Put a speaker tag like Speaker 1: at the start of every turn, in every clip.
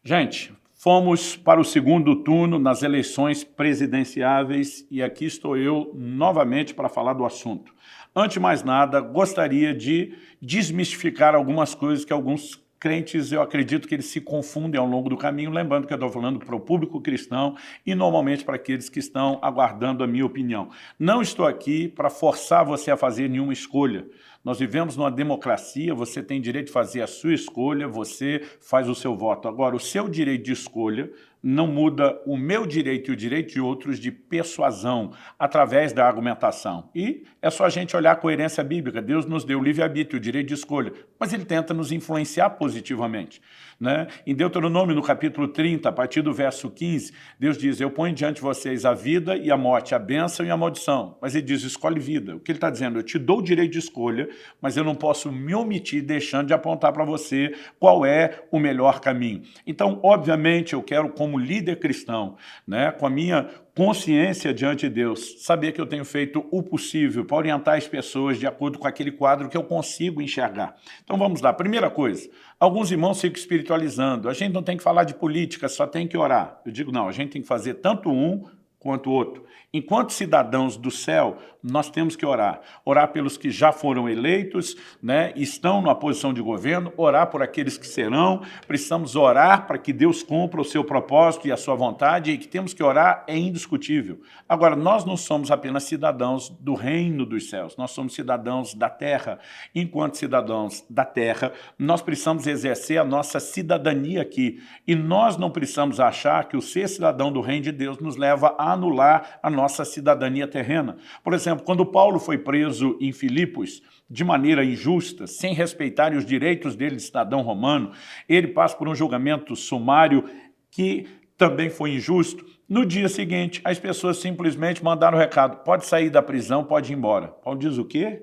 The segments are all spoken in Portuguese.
Speaker 1: Gente, fomos para o segundo turno nas eleições presidenciáveis e aqui estou eu novamente para falar do assunto. Antes de mais nada, gostaria de desmistificar algumas coisas que alguns crentes, eu acredito que eles se confundem ao longo do caminho, lembrando que eu estou falando para o público cristão e normalmente para aqueles que estão aguardando a minha opinião. Não estou aqui para forçar você a fazer nenhuma escolha. Nós vivemos numa democracia, você tem direito de fazer a sua escolha, você faz o seu voto. Agora, o seu direito de escolha não muda o meu direito e o direito de outros de persuasão, através da argumentação. E é só a gente olhar a coerência bíblica. Deus nos deu o livre-arbítrio, o direito de escolha, mas ele tenta nos influenciar positivamente. Né? Em Deuteronômio, no capítulo 30, a partir do verso 15, Deus diz, eu ponho diante de vocês a vida e a morte, a bênção e a maldição. Mas ele diz, escolhe vida. O que ele está dizendo? Eu te dou o direito de escolha, mas eu não posso me omitir deixando de apontar para você qual é o melhor caminho. Então, obviamente, eu quero, como líder cristão, né, com a minha consciência diante de Deus, saber que eu tenho feito o possível para orientar as pessoas de acordo com aquele quadro que eu consigo enxergar. Então vamos lá, primeira coisa, alguns irmãos ficam espiritualizando, a gente não tem que falar de política, só tem que orar. Eu digo não, a gente tem que fazer tanto um quanto o outro. Enquanto cidadãos do céu, nós temos que orar. Orar pelos que já foram eleitos, né, estão numa posição de governo, orar por aqueles que serão, precisamos orar para que Deus cumpra o seu propósito e a sua vontade, e que temos que orar é indiscutível. Agora, nós não somos apenas cidadãos do reino dos céus, nós somos cidadãos da terra. Enquanto cidadãos da terra, nós precisamos exercer a nossa cidadania aqui, e nós não precisamos achar que o ser cidadão do reino de Deus nos leva a anular a nossa cidadania terrena. Por exemplo, quando Paulo foi preso em Filipos, de maneira injusta, sem respeitarem os direitos dele de cidadão romano, ele passa por um julgamento sumário que também foi injusto. No dia seguinte, as pessoas simplesmente mandaram o recado, pode sair da prisão, pode ir embora. Paulo diz o quê?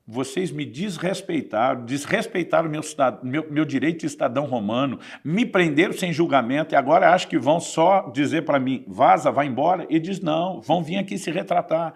Speaker 1: Vocês me desrespeitaram meu direito de cidadão romano, me prenderam sem julgamento e agora acham que vão só dizer para mim, vaza, vai embora? E diz, não, vão vir aqui se retratar.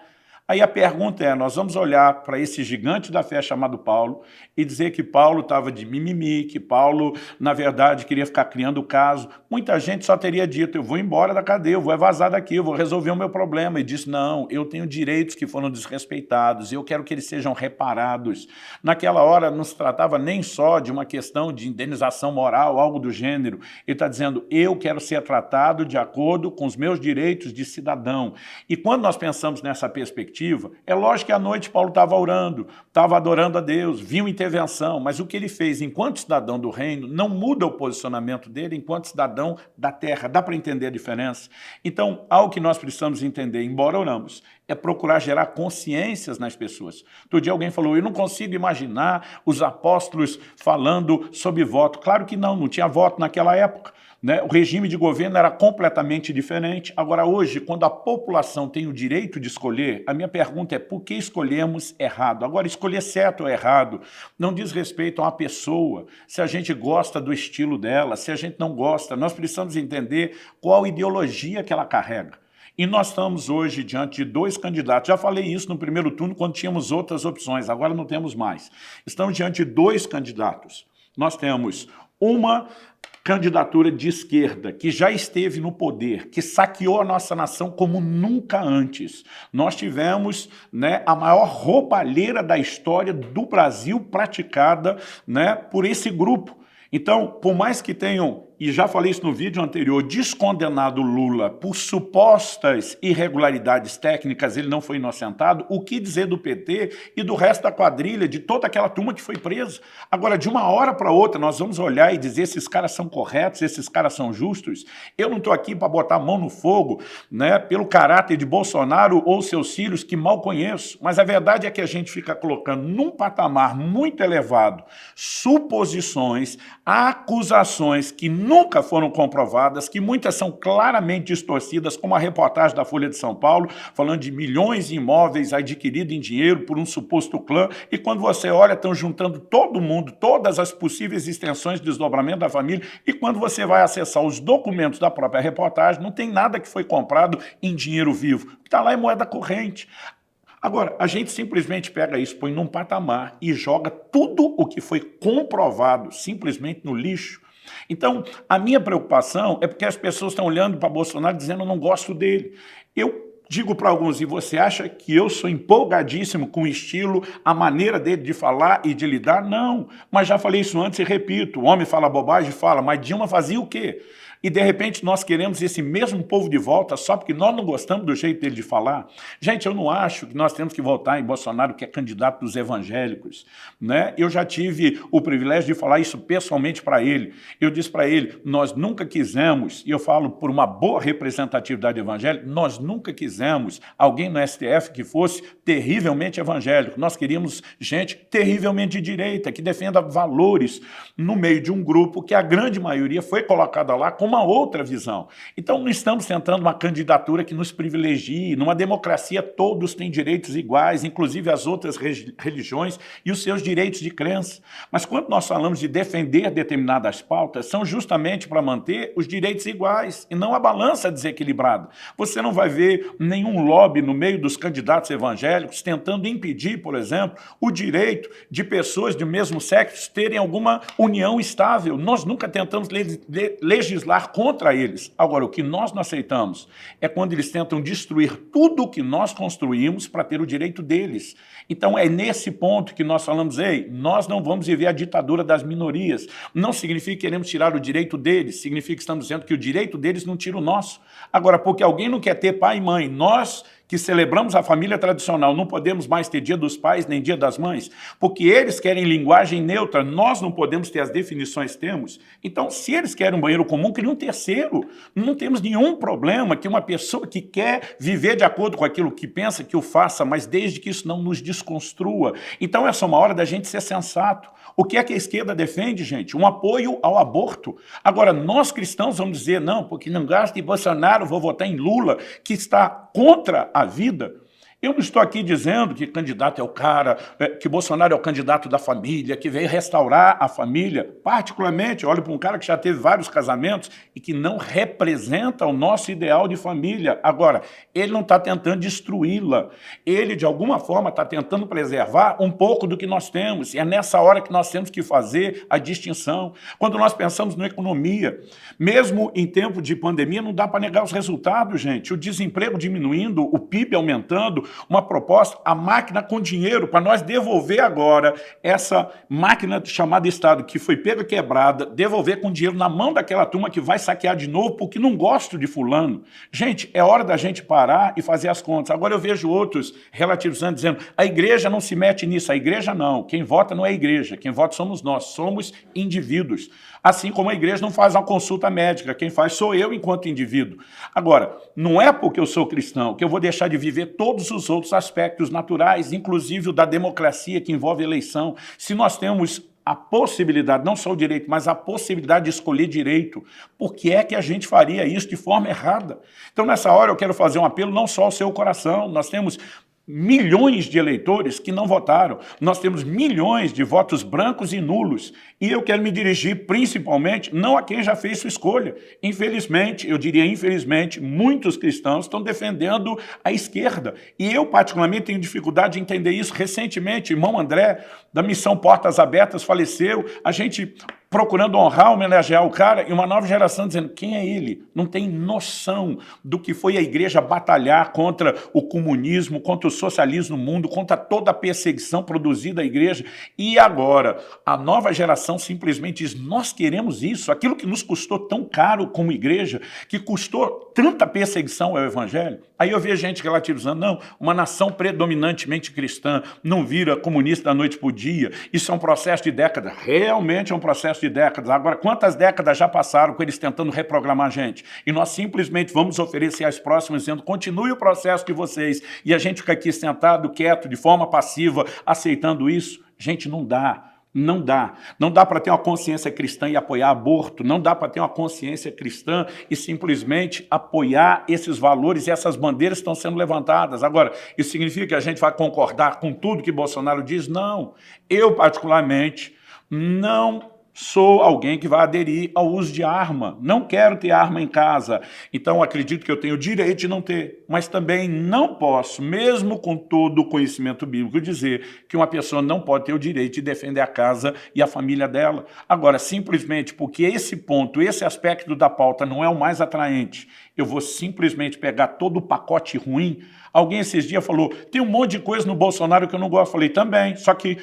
Speaker 1: Aí a pergunta é, nós vamos olhar para esse gigante da fé chamado Paulo e dizer que Paulo estava de mimimi, que Paulo, na verdade, queria ficar criando o caso. Muita gente só teria dito, eu vou embora da cadeia, eu vou vazar daqui, eu vou resolver o meu problema. E disse, não, eu tenho direitos que foram desrespeitados, eu quero que eles sejam reparados. Naquela hora não se tratava nem só de uma questão de indenização moral, algo do gênero. Ele está dizendo, eu quero ser tratado de acordo com os meus direitos de cidadão. E quando nós pensamos nessa perspectiva, é lógico que à noite Paulo estava orando, estava adorando a Deus, viu intervenção, mas o que ele fez enquanto cidadão do reino não muda o posicionamento dele enquanto cidadão da terra. Dá para entender a diferença? Então, algo que nós precisamos entender, embora oramos, é procurar gerar consciências nas pessoas. Outro dia alguém falou, eu não consigo imaginar os apóstolos falando sobre voto. Claro que não tinha voto naquela época. Né? O regime de governo era completamente diferente. Agora, hoje, quando a população tem o direito de escolher, a minha pergunta é por que escolhemos errado? Agora, escolher certo ou errado não diz respeito a uma pessoa, se a gente gosta do estilo dela, se a gente não gosta. Nós precisamos entender qual ideologia que ela carrega. E nós estamos hoje diante de dois candidatos. Já falei isso no primeiro turno, quando tínhamos outras opções, agora não temos mais. Estamos diante de dois candidatos. Nós temos uma candidatura de esquerda, que já esteve no poder, que saqueou a nossa nação como nunca antes. Nós tivemos, né, a maior roubalheira da história do Brasil praticada, né, por esse grupo. Então, por mais que tenham, e já falei isso no vídeo anterior, descondenado Lula por supostas irregularidades técnicas, ele não foi inocentado, o que dizer do PT e do resto da quadrilha, de toda aquela turma que foi presa? Agora, de uma hora para outra, nós vamos olhar e dizer esses caras são corretos, esses caras são justos. Eu não estou aqui para botar a mão no fogo, né, pelo caráter de Bolsonaro ou seus filhos, que mal conheço, mas a verdade é que a gente fica colocando num patamar muito elevado suposições, acusações que nunca foram comprovadas, que muitas são claramente distorcidas, como a reportagem da Folha de São Paulo, falando de milhões de imóveis adquiridos em dinheiro por um suposto clã, e quando você olha, estão juntando todo mundo, todas as possíveis extensões de desdobramento da família, e quando você vai acessar os documentos da própria reportagem, não tem nada que foi comprado em dinheiro vivo, o que está lá é moeda corrente. Agora, a gente simplesmente pega isso, põe num patamar e joga tudo o que foi comprovado simplesmente no lixo. Então, a minha preocupação é porque as pessoas estão olhando para Bolsonaro dizendo eu não gosto dele. Eu digo para alguns, e você acha que eu sou empolgadíssimo com o estilo, a maneira dele de falar e de lidar? Não, mas já falei isso antes e repito, o homem fala bobagem, fala, mas Dilma fazia o quê? E de repente nós queremos esse mesmo povo de volta só porque nós não gostamos do jeito dele de falar? Gente, eu não acho que nós temos que votar em Bolsonaro, que é candidato dos evangélicos, né? Eu já tive o privilégio de falar isso pessoalmente para ele. Eu disse para ele, nós nunca quisemos, e eu falo por uma boa representatividade evangélica, nós nunca quisemos alguém no STF que fosse terrivelmente evangélico. Nós queríamos gente terrivelmente de direita, que defenda valores no meio de um grupo que a grande maioria foi colocada lá com uma outra visão. Então, não estamos tentando uma candidatura que nos privilegie. Numa democracia, todos têm direitos iguais, inclusive as outras religiões e os seus direitos de crença. Mas quando nós falamos de defender determinadas pautas, são justamente para manter os direitos iguais e não a balança desequilibrada. Você não vai ver nenhum lobby no meio dos candidatos evangélicos tentando impedir, por exemplo, o direito de pessoas do mesmo sexo terem alguma união estável. Nós nunca tentamos legislar contra eles. Agora, o que nós não aceitamos é quando eles tentam destruir tudo o que nós construímos para ter o direito deles. Então, é nesse ponto que nós falamos, ei, nós não vamos viver a ditadura das minorias. Não significa que queremos tirar o direito deles, significa que estamos dizendo que o direito deles não tira o nosso. Agora, porque alguém não quer ter pai e mãe, nós que celebramos a família tradicional, não podemos mais ter Dia dos Pais nem Dia das Mães, porque eles querem linguagem neutra, nós não podemos ter as definições que temos. Então, se eles querem um banheiro comum, cria um terceiro. Não temos nenhum problema que uma pessoa que quer viver de acordo com aquilo que pensa, que o faça, mas desde que isso não nos desconstrua. Então, essa é uma hora da gente ser sensato. O que é que a esquerda defende, gente? Um apoio ao aborto. Agora, nós cristãos vamos dizer, não, porque não gosto de Bolsonaro, vou votar em Lula, que está contra a vida. Eu não estou aqui dizendo que candidato é o cara, que Bolsonaro é o candidato da família, que veio restaurar a família. Particularmente, olho para um cara que já teve vários casamentos e que não representa o nosso ideal de família. Agora, ele não está tentando destruí-la. Ele, de alguma forma, está tentando preservar um pouco do que nós temos. E é nessa hora que nós temos que fazer a distinção. Quando nós pensamos na economia, mesmo em tempo de pandemia, não dá para negar os resultados, gente. O desemprego diminuindo, o PIB aumentando, uma proposta, a máquina com dinheiro, para nós devolver agora essa máquina chamada Estado, que foi pega quebrada, devolver com dinheiro na mão daquela turma que vai saquear de novo, porque não gosto de fulano. Gente, é hora da gente parar e fazer as contas. Agora eu vejo outros relativizando, dizendo, a igreja não se mete nisso, a igreja não, quem vota não é a igreja, quem vota somos nós, somos indivíduos. Assim como a igreja não faz uma consulta médica, quem faz sou eu enquanto indivíduo. Agora, não é porque eu sou cristão que eu vou deixar de viver todos os outros aspectos naturais, inclusive o da democracia que envolve eleição. Se nós temos a possibilidade, não só o direito, mas a possibilidade de escolher direito, por que é que a gente faria isso de forma errada? Então, nessa hora, eu quero fazer um apelo não só ao seu coração, nós temos milhões de eleitores que não votaram. Nós temos milhões de votos brancos e nulos. E eu quero me dirigir principalmente não a quem já fez sua escolha. Infelizmente, eu diria infelizmente, muitos cristãos estão defendendo a esquerda. E eu, particularmente, tenho dificuldade de entender isso. Recentemente, o irmão André, da Missão Portas Abertas, faleceu. A gente procurando honrar, homenagear o cara, e uma nova geração dizendo, quem é ele? Não tem noção do que foi a igreja batalhar contra o comunismo, contra o socialismo no mundo, contra toda a perseguição produzida à igreja. E agora, a nova geração simplesmente diz, nós queremos isso, aquilo que nos custou tão caro como igreja, que custou tanta perseguição ao evangelho. Aí eu vejo gente relativizando, não, uma nação predominantemente cristã não vira comunista da noite para o dia, isso é um processo de décadas, realmente é um processo de décadas. Agora, quantas décadas já passaram com eles tentando reprogramar a gente? E nós simplesmente vamos oferecer às próximas dizendo, continue o processo de vocês, e a gente fica aqui sentado, quieto, de forma passiva, aceitando isso? Gente, não dá. Não dá. Não dá para ter uma consciência cristã e apoiar aborto. Não dá para ter uma consciência cristã e simplesmente apoiar esses valores e essas bandeiras que estão sendo levantadas. Agora, isso significa que a gente vai concordar com tudo que Bolsonaro diz? Não. Eu, particularmente, não Sou alguém que vai aderir ao uso de arma. Não quero ter arma em casa. Então, acredito que eu tenho o direito de não ter. Mas também não posso, mesmo com todo o conhecimento bíblico, dizer que uma pessoa não pode ter o direito de defender a casa e a família dela. Agora, simplesmente porque esse ponto, esse aspecto da pauta não é o mais atraente, eu vou simplesmente pegar todo o pacote ruim. Alguém esses dias falou, tem um monte de coisa no Bolsonaro que eu não gosto. Eu falei, também, só que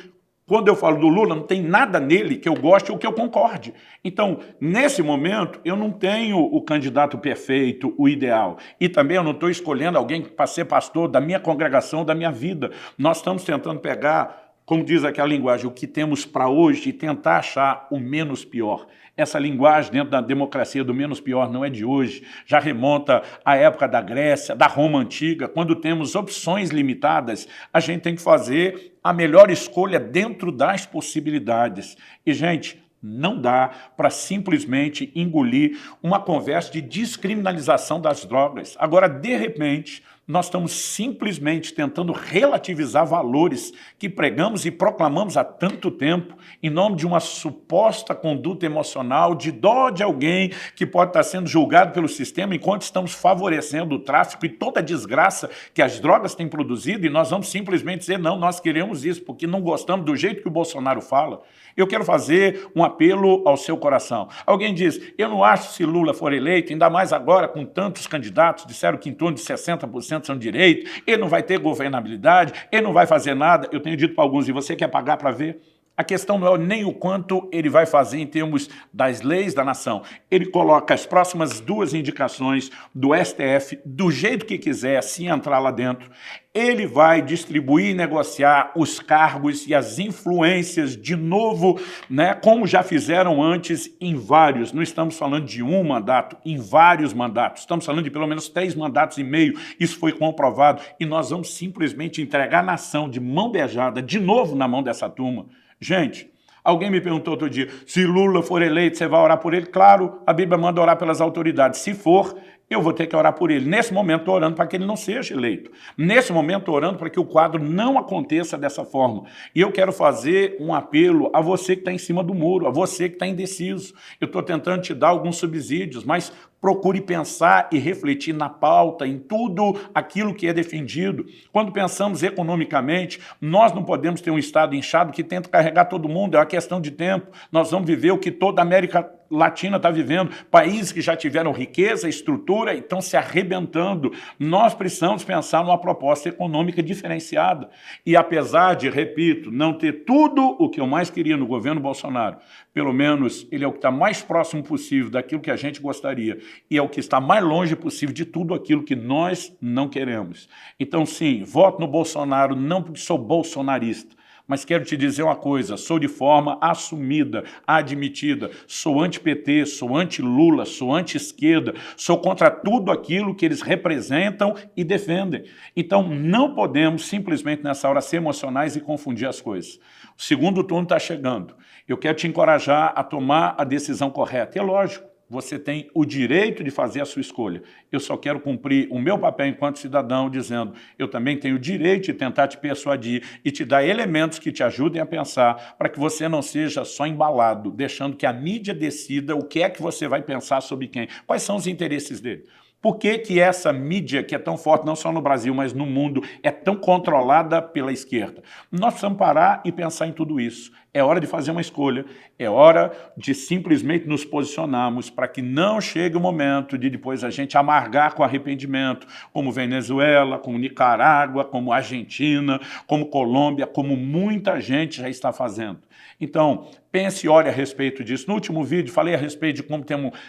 Speaker 1: quando eu falo do Lula, não tem nada nele que eu goste ou que eu concorde. Então, nesse momento, eu não tenho o candidato perfeito, o ideal. E também eu não estou escolhendo alguém para ser pastor da minha congregação, da minha vida. Nós estamos tentando pegar, como diz aquela linguagem, o que temos para hoje e tentar achar o menos pior. Essa linguagem dentro da democracia do menos pior não é de hoje, já remonta à época da Grécia, da Roma Antiga. Quando temos opções limitadas, a gente tem que fazer a melhor escolha dentro das possibilidades. E, gente, não dá para simplesmente engolir uma conversa de descriminalização das drogas. Agora, de repente, nós estamos simplesmente tentando relativizar valores que pregamos e proclamamos há tanto tempo em nome de uma suposta conduta emocional, de dó de alguém que pode estar sendo julgado pelo sistema, enquanto estamos favorecendo o tráfico e toda a desgraça que as drogas têm produzido, e nós vamos simplesmente dizer, não, nós queremos isso, porque não gostamos do jeito que o Bolsonaro fala. Eu quero fazer um apelo ao seu coração. Alguém diz, eu não acho que se Lula for eleito, ainda mais agora com tantos candidatos, disseram que em torno de 60% são de direita, ele não vai ter governabilidade, ele não vai fazer nada. Eu tenho dito para alguns, e você quer pagar para ver? A questão não é nem o quanto ele vai fazer em termos das leis da nação. Ele coloca as próximas 2 indicações do STF do jeito que quiser, se entrar lá dentro. Ele vai distribuir e negociar os cargos e as influências de novo, né, como já fizeram antes em vários. Não estamos falando de um mandato, em vários mandatos. Estamos falando de pelo menos 3 mandatos e meio. Isso foi comprovado. E nós vamos simplesmente entregar a nação de mão beijada, de novo na mão dessa turma. Gente, alguém me perguntou outro dia, se Lula for eleito, você vai orar por ele? Claro, a Bíblia manda orar pelas autoridades. Se for, eu vou ter que orar por ele. Nesse momento, estou orando para que ele não seja eleito. Nesse momento, estou orando para que o quadro não aconteça dessa forma. E eu quero fazer um apelo a você que está em cima do muro, a você que está indeciso. Eu estou tentando te dar alguns subsídios, mas procure pensar e refletir na pauta, em tudo aquilo que é defendido. Quando pensamos economicamente, nós não podemos ter um Estado inchado que tenta carregar todo mundo, é uma questão de tempo. Nós vamos viver o que toda a América Latina está vivendo, países que já tiveram riqueza, estrutura e estão se arrebentando. Nós precisamos pensar numa proposta econômica diferenciada. E apesar de, repito, não ter tudo o que eu mais queria no governo Bolsonaro, pelo menos ele é o que está mais próximo possível daquilo que a gente gostaria e é o que está mais longe possível de tudo aquilo que nós não queremos. Então, sim, voto no Bolsonaro não porque sou bolsonarista, mas quero te dizer uma coisa, sou de forma assumida, admitida, sou anti-PT, sou anti-Lula, sou anti-esquerda, sou contra tudo aquilo que eles representam e defendem. Então não podemos simplesmente nessa hora ser emocionais e confundir as coisas. O segundo turno está chegando. Eu quero te encorajar a tomar a decisão correta. É lógico, você tem o direito de fazer a sua escolha. Eu só quero cumprir o meu papel enquanto cidadão, dizendo, eu também tenho o direito de tentar te persuadir e te dar elementos que te ajudem a pensar, para que você não seja só embalado, deixando que a mídia decida o que é que você vai pensar sobre quem. Quais são os interesses dele? Por que que essa mídia, que é tão forte, não só no Brasil, mas no mundo, é tão controlada pela esquerda? Nós precisamos parar e pensar em tudo isso. É hora de fazer uma escolha, é hora de simplesmente nos posicionarmos para que não chegue o momento de depois a gente amargar com arrependimento, como Venezuela, como Nicarágua, como Argentina, como Colômbia, como muita gente já está fazendo. Então, pense e ore a respeito disso. No último vídeo, falei a respeito de como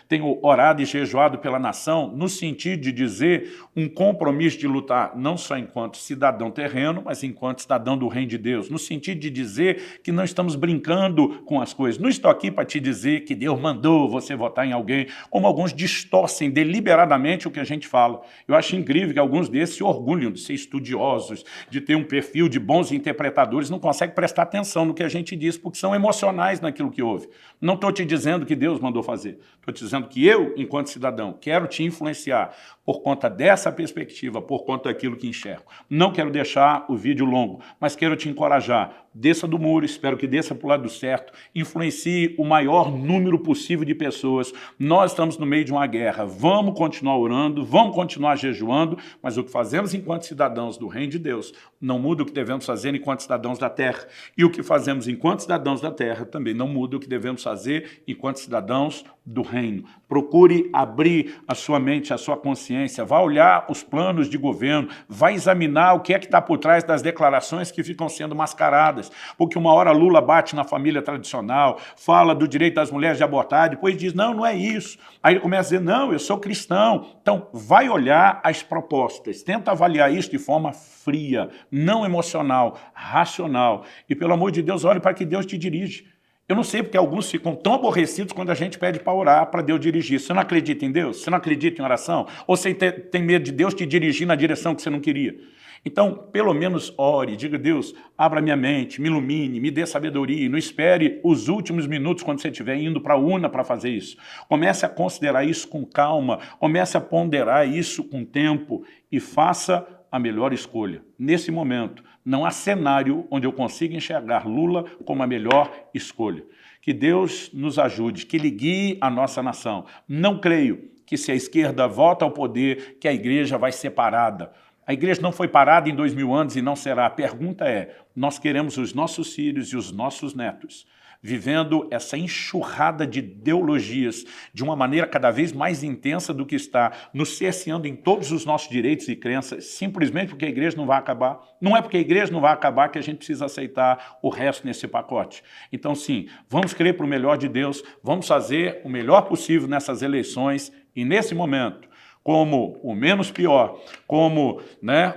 Speaker 1: tenho orado e jejuado pela nação, no sentido de dizer um compromisso de lutar, não só enquanto cidadão terreno, mas enquanto cidadão do reino de Deus, no sentido de dizer que não estamos brincando com as coisas. Não estou aqui para te dizer que Deus mandou você votar em alguém, como alguns distorcem deliberadamente o que a gente fala. Eu acho incrível que alguns desses se orgulham de ser estudiosos, de ter um perfil de bons interpretadores, não conseguem prestar atenção no que a gente diz, porque são emocionais naquilo que houve. Não estou te dizendo que Deus mandou fazer. Estou te dizendo que eu, enquanto cidadão, quero te influenciar por conta dessa perspectiva, por conta daquilo que enxergo. Não quero deixar o vídeo longo, mas quero te encorajar. desça do muro, espero que desça para o lado certo, influencie o maior número possível de pessoas. Nós estamos no meio de uma guerra, vamos continuar orando, vamos continuar jejuando, mas o que fazemos enquanto cidadãos do reino de Deus não muda o que devemos fazer enquanto cidadãos da terra. E o que fazemos enquanto cidadãos da terra também não muda o que devemos fazer enquanto cidadãos do reino. Procure abrir a sua mente, a sua consciência, vá olhar os planos de governo, vá examinar o que é que está por trás das declarações que ficam sendo mascaradas. Porque uma hora Lula bate na família tradicional, fala do direito das mulheres de abortar, depois diz, não, não é isso. Aí ele começa a dizer, não, eu sou cristão. Então, vai olhar as propostas, tenta avaliar isso de forma fria, não emocional, racional. E, pelo amor de Deus, olhe para que Deus te dirige. Eu não sei porque alguns ficam tão aborrecidos quando a gente pede para orar, para Deus dirigir. Você não acredita em Deus? Você não acredita em oração? Ou você tem medo de Deus te dirigir na direção que você não queria? Então, pelo menos ore, diga, Deus, abra minha mente, me ilumine, me dê sabedoria, e não espere os últimos minutos quando você estiver indo para a urna para fazer isso. Comece a considerar isso com calma, comece a ponderar isso com tempo e faça a melhor escolha. Nesse momento, não há cenário onde eu consiga enxergar Lula como a melhor escolha. Que Deus nos ajude, que Ele guie a nossa nação. Não creio que se a esquerda volta ao poder, que a igreja vai ser parada. A igreja não foi parada em 2000 anos e não será. A pergunta é, nós queremos os nossos filhos e os nossos netos vivendo essa enxurrada de ideologias de uma maneira cada vez mais intensa do que está, nos cerceando em todos os nossos direitos e crenças, simplesmente porque a igreja não vai acabar. Não é porque a igreja não vai acabar que a gente precisa aceitar o resto nesse pacote. Então, sim, vamos crer para o melhor de Deus, vamos fazer o melhor possível nessas eleições e, nesse momento, como o menos pior, como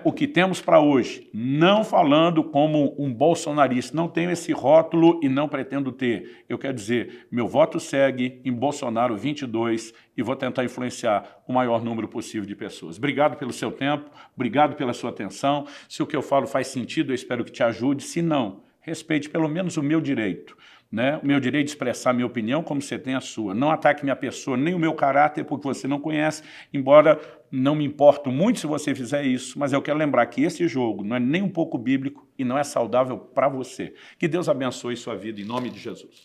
Speaker 1: o que temos para hoje, não falando como um bolsonarista, não tenho esse rótulo e não pretendo ter. Eu quero dizer, meu voto segue em Bolsonaro 22 e vou tentar influenciar o maior número possível de pessoas. Obrigado pelo seu tempo, obrigado pela sua atenção. Se o que eu falo faz sentido, eu espero que te ajude. Se não, respeite pelo menos o meu direito. O meu direito de expressar minha opinião como você tem a sua. Não ataque minha pessoa, nem o meu caráter, porque você não conhece, embora não me importo muito se você fizer isso, mas eu quero lembrar que esse jogo não é nem um pouco bíblico e não é saudável para você. Que Deus abençoe sua vida, em nome de Jesus.